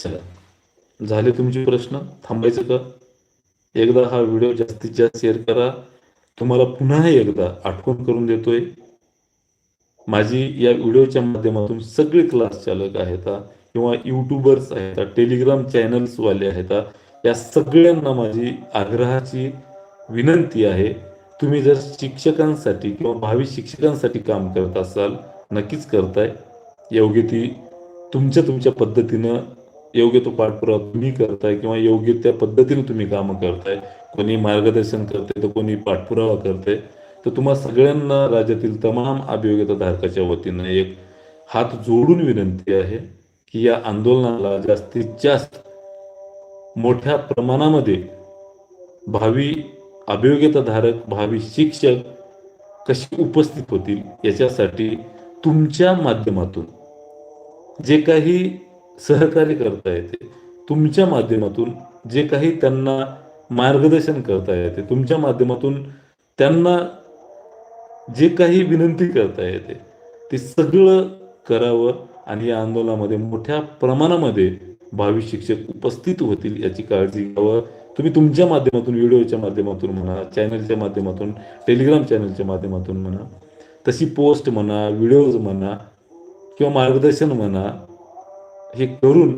चला, झाले तुमचे प्रश्न? थांबायचं का? एकदा हा व्हिडिओ जास्तीत जास्त शेअर करा. तुम्हाला पुन्हा एकदा आठवण करून देतोय, माझी या व्हिडिओच्या माध्यमातून सगळे क्लास चालक आहेत किंवा यूट्यूबर्स आहेत, टेलिग्राम चॅनल्सवाले आहेत, या सगळ्यांना माझी आग्रहाची विनंती आहे, तुम्ही जर शिक्षकांसाठी किंवा भावी शिक्षकांसाठी काम करत असाल, नक्कीच करताय. योग्य ती तुमच्या तुमच्या पद्धतीनं योग्य तो पाठपुरावा तुम्ही करताय किंवा योग्य त्या पद्धतीने तुम्ही कामं करताय. कोणी मार्गदर्शन करते तर कोणी पाठपुरावा करते. तर तुम्हा सगळ्यांना राज्यातील तमाम अभियोग्यताधारकाच्या वतीनं एक हात जोडून विनंती आहे की या आंदोलनाला जास्तीत जास्त मोठ्या प्रमाणामध्ये भावी अभियोग्यताधारक, भावी शिक्षक कसे उपस्थित होतील याच्यासाठी तुमच्या माध्यमातून जे काही सहकार्य करता येते, तुमच्या माध्यमातून जे काही त्यांना मार्गदर्शन करता येते, तुमच्या माध्यमातून त्यांना जे काही विनंती करता येते, ते सगळं करावं आणि या आंदोलनामध्ये मोठ्या प्रमाणामध्ये भावी शिक्षक उपस्थित होतील याची काळजी घ्यावं. तुम्ही तुमच्या माध्यमातून, व्हिडिओच्या माध्यमातून म्हणा, चॅनलच्या माध्यमातून, टेलिग्राम चॅनलच्या माध्यमातून म्हणा, तशी पोस्ट म्हणा, व्हिडिओज म्हणा किंवा मार्गदर्शन म्हणा, हे करून